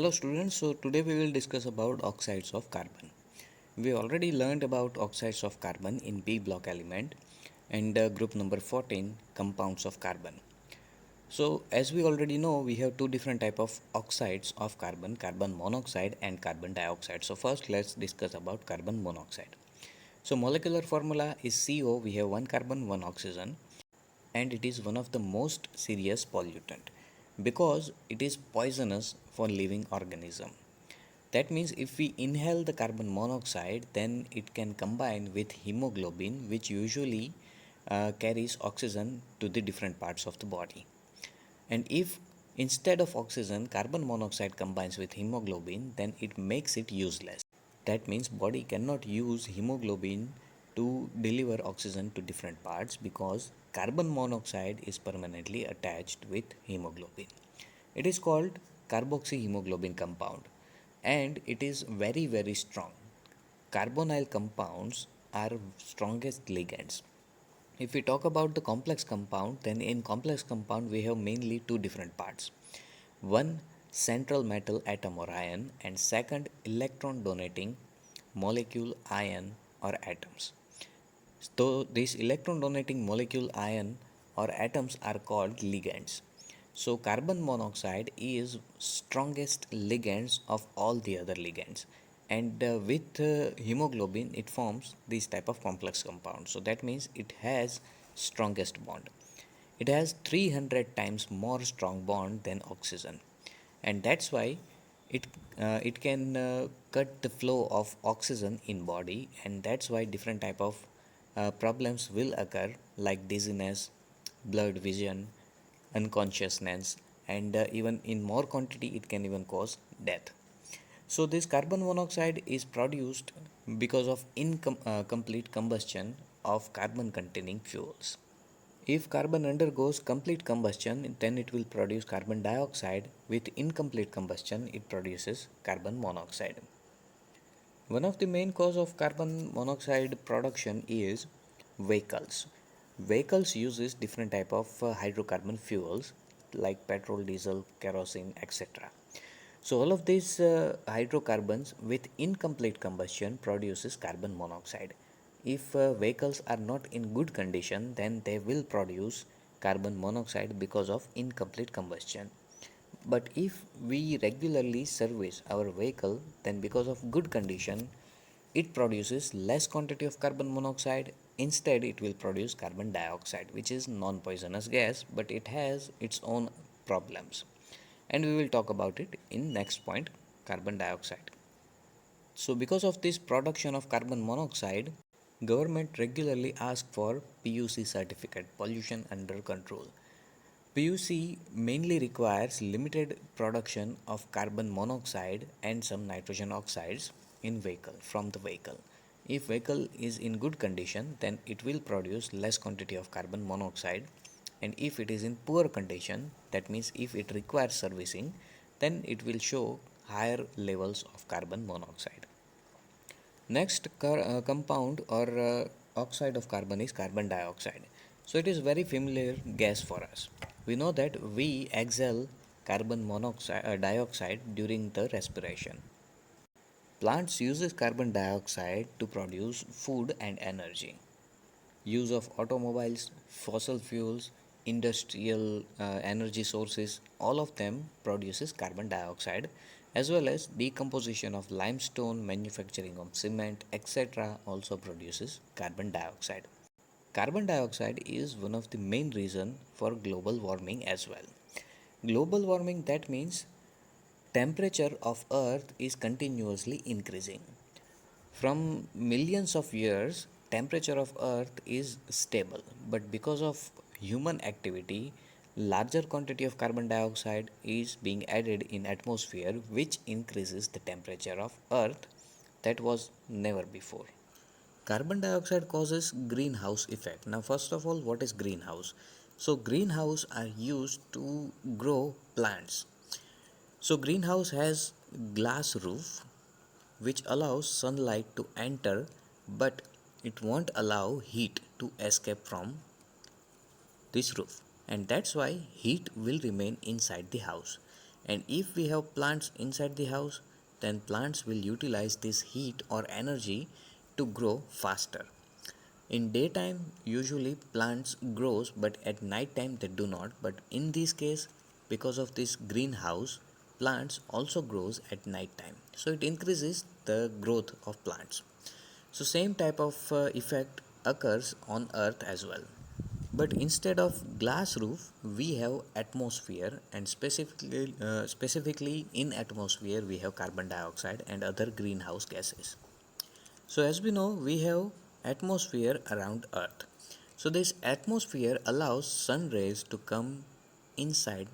Hello students, so today we will discuss about oxides of carbon. We already learned about oxides of carbon in B block element and group number 14 compounds of carbon. So as we already know, we have two different type of oxides of carbon, carbon monoxide and carbon dioxide. So first let's discuss about carbon monoxide. So molecular formula is CO, we have one carbon, one oxygen, and it is one of the most serious pollutant because it is poisonous for living organism. That means if we inhale the carbon monoxide, then it can combine with hemoglobin, which usually carries oxygen to the different parts of the body. And if instead of oxygen carbon monoxide combines with hemoglobin, then it makes it useless. That means body cannot use hemoglobin to deliver oxygen to different parts because carbon monoxide is permanently attached with hemoglobin. It is called carboxyhemoglobin compound and it is very strong. Carbonyl compounds are strongest ligands. If we talk about the complex compound, then in complex compound we have mainly two different parts. One central metal atom or ion and second electron donating molecule ion or atoms. So these electron donating molecule ion or atoms are called ligands. So carbon monoxide is strongest ligands of all the other ligands, and with hemoglobin it forms this type of complex compound. So that means it has strongest bond. It has 300 times more strong bond than oxygen, and that's why it can cut the flow of oxygen in body, and that's why different type of problems will occur like dizziness, blurred vision, unconsciousness, and even in more quantity it can even cause death. So this carbon monoxide is produced because of incomplete combustion of carbon containing fuels. If carbon undergoes complete combustion, then it will produce carbon dioxide. With incomplete combustion, it produces carbon monoxide. One of the main cause of carbon monoxide production is vehicles. Vehicles uses different type of hydrocarbon fuels like petrol, diesel, kerosene, etc. So all of these hydrocarbons with incomplete combustion produces carbon monoxide. If vehicles are not in good condition, then they will produce carbon monoxide because of incomplete combustion. But if we regularly service our vehicle, then because of good condition, it produces less quantity of carbon monoxide. Instead, it will produce carbon dioxide, which is non-poisonous gas, but it has its own problems. And we will talk about it in next point, carbon dioxide. So because of this production of carbon monoxide, government regularly ask for PUC certificate, pollution under control. PUC mainly requires limited production of carbon monoxide and some nitrogen oxides in vehicle from the vehicle. If vehicle is in good condition, then it will produce less quantity of carbon monoxide, and if it is in poor condition, that means if it requires servicing, then it will show higher levels of carbon monoxide. Next compound or oxide of carbon is carbon dioxide. So it is very familiar gas for us. We know that we exhale carbon monoxide dioxide during the respiration. Plants uses carbon dioxide to produce food and energy. Use of automobiles, fossil fuels, industrial energy sources, all of them produces carbon dioxide, as well as decomposition of limestone, manufacturing of cement, etc. also produces carbon dioxide. Carbon dioxide is one of the main reason for global warming as well. Global warming, that means temperature of earth is continuously increasing. From millions of years, temperature of earth is stable, but because of human activity, larger quantity of carbon dioxide is being added in atmosphere, which increases the temperature of earth that was never before. Carbon dioxide causes greenhouse effect. Now first of all, what is greenhouse? So greenhouse are used to grow plants. So greenhouse has glass roof which allows sunlight to enter, but it won't allow heat to escape from this roof, and that's why heat will remain inside the house. And if we have plants inside the house, then plants will utilize this heat or energy to grow faster. In daytime, usually plants grows, but at night time they do not. But in this case, because of this greenhouse, plants also grows at night time. So it increases the growth of plants. So same type of effect occurs on Earth as well. But instead of glass roof, we have atmosphere, and specifically in atmosphere we have carbon dioxide and other greenhouse gases. So as we know, we have atmosphere around Earth. So this atmosphere allows sun rays to come inside,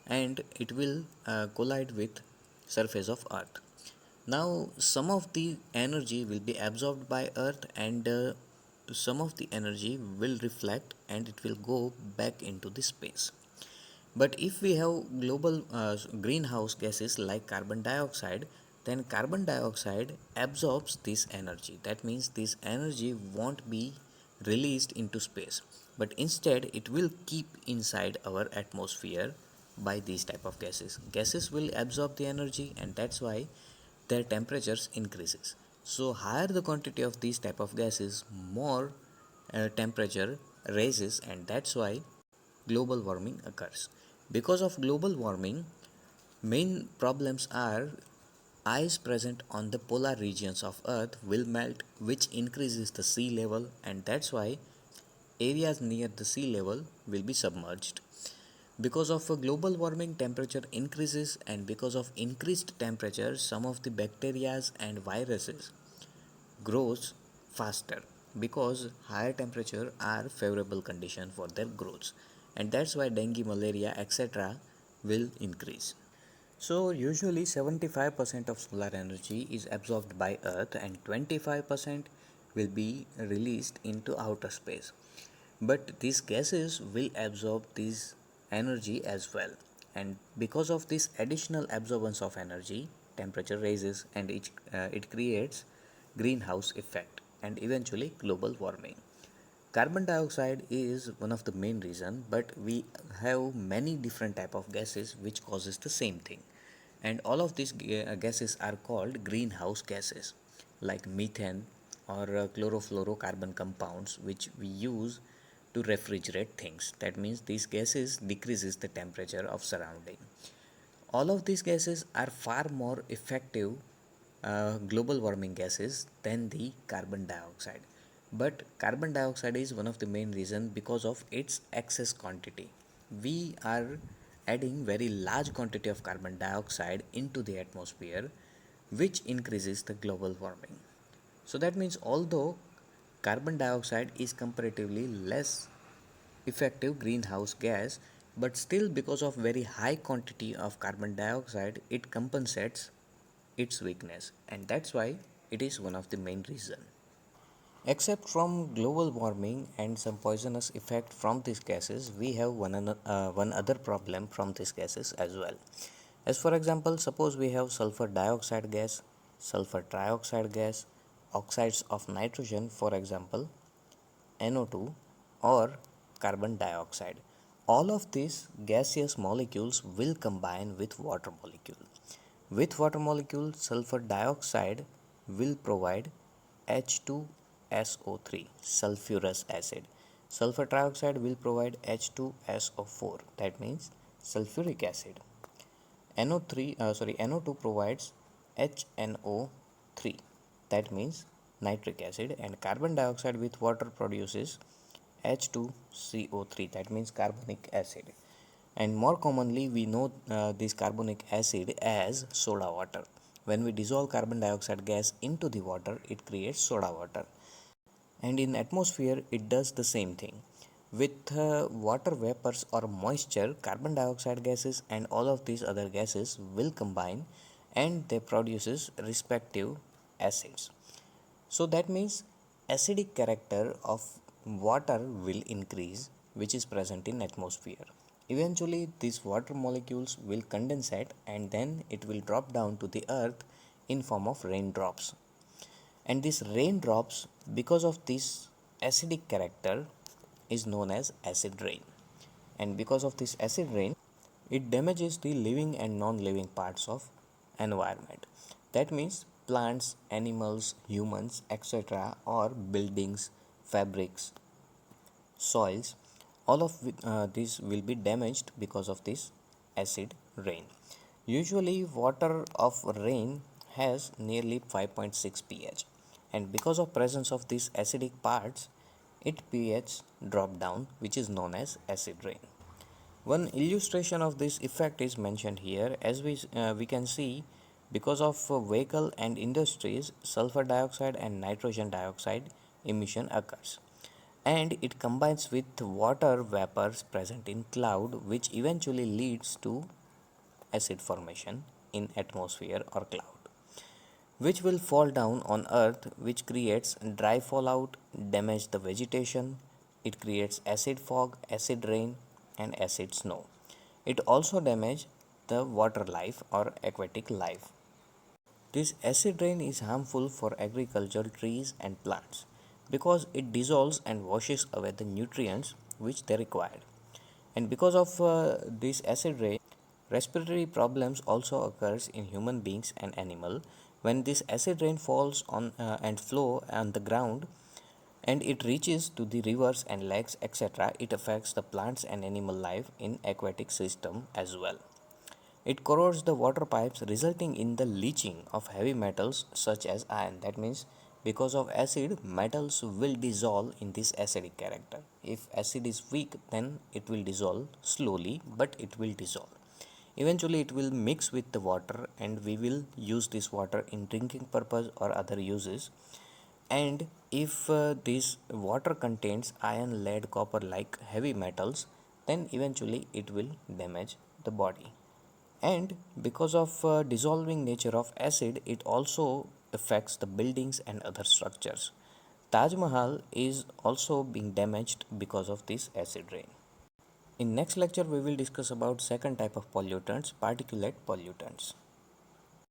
and it will collide with surface of Earth. Now some of the energy will be absorbed by Earth, and some of the energy will reflect and it will go back into the space. But if we have global greenhouse gases like carbon dioxide, then carbon dioxide absorbs this energy. That means this energy won't be released into space, but instead it will keep inside our atmosphere by these type of gases. Gases will absorb the energy, and that's why their temperatures increases. So higher the quantity of these type of gases, more temperature raises, and that's why global warming occurs. Because of global warming, main problems are ice present on the polar regions of Earth will melt, which increases the sea level, and that's why areas near the sea level will be submerged. Because of a global warming, temperature increases, and because of increased temperature, some of the bacteria and viruses grows faster, because higher temperature are favorable condition for their growth, and that's why dengue, malaria, etc. will increase. So usually 75% of solar energy is absorbed by Earth, and 25% will be released into outer space. But these gases will absorb this energy as well. And because of this additional absorbance of energy, temperature rises, and it creates greenhouse effect and eventually global warming. Carbon dioxide is one of the main reason, but we have many different type of gases which causes the same thing. And all of these gases are called greenhouse gases, like methane or chlorofluorocarbon compounds, which we use to refrigerate things. That means these gases decreases the temperature of surrounding. All of these gases are far more effective global warming gases than the carbon dioxide. But carbon dioxide is one of the main reasons because of its excess quantity. We are adding very large quantity of carbon dioxide into the atmosphere, which increases the global warming. So that means although carbon dioxide is comparatively less effective greenhouse gas, but still because of very high quantity of carbon dioxide it compensates its weakness, and that's why it is one of the main reason. Except from global warming and some poisonous effect from these gases, we have one other problem from these gases as well. As for example, suppose we have sulfur dioxide gas, sulfur trioxide gas, oxides of nitrogen, for example NO2, or carbon dioxide. All of these gaseous molecules will combine with water molecule. With water molecule, sulfur dioxide will provide H2SO3, sulfurous acid. Sulfur trioxide will provide H2SO4, that means sulfuric acid. NO2 provides HNO3, that means nitric acid, and carbon dioxide with water produces H2CO3, that means carbonic acid. And more commonly we know this carbonic acid as soda water. When we dissolve carbon dioxide gas into the water, it creates soda water. And in atmosphere it does the same thing. With water vapors or moisture, carbon dioxide gases and all of these other gases will combine, and they produces respective acids. So that means acidic character of water will increase, which is present in atmosphere. Eventually these water molecules will condensate, and then it will drop down to the earth in form of raindrops. And these raindrops, because of this acidic character, is known as acid rain. And because of this acid rain, it damages the living and non-living parts of environment. That means plants, animals, humans, etc., or buildings, fabrics, soils, all of these will be damaged because of this acid rain. Usually water of rain has nearly 5.6 pH, and because of presence of these acidic parts its pH drop down, which is known as acid rain. One illustration of this effect is mentioned here. As we can see, because of vehicle and industries, sulfur dioxide and nitrogen dioxide emission occurs, and it combines with water vapors present in cloud, which eventually leads to acid formation in atmosphere or cloud, which will fall down on earth, which creates dry fallout, damage the vegetation. It creates acid fog, acid rain, and acid snow. It also damages the water life or aquatic life. This acid rain is harmful for agriculture, trees, and plants because it dissolves and washes away the nutrients which they required. And because of this acid rain, respiratory problems also occurs in human beings and animal. When this acid rain falls on and flow on the ground and it reaches to the rivers and lakes, etc., it affects the plants and animal life in aquatic system as well. It corrodes the water pipes, resulting in the leaching of heavy metals such as iron. That means because of acid, metals will dissolve in this acidic character. If acid is weak, then it will dissolve slowly, but it will dissolve. Eventually, it will mix with the water, and we will use this water in drinking purpose or other uses. And if this water contains iron, lead, copper like heavy metals, then eventually it will damage the body. And because of dissolving nature of acid, it also affects the buildings and other structures. Taj Mahal is also being damaged because of this acid rain. In next lecture we will discuss about second type of pollutants, particulate pollutants.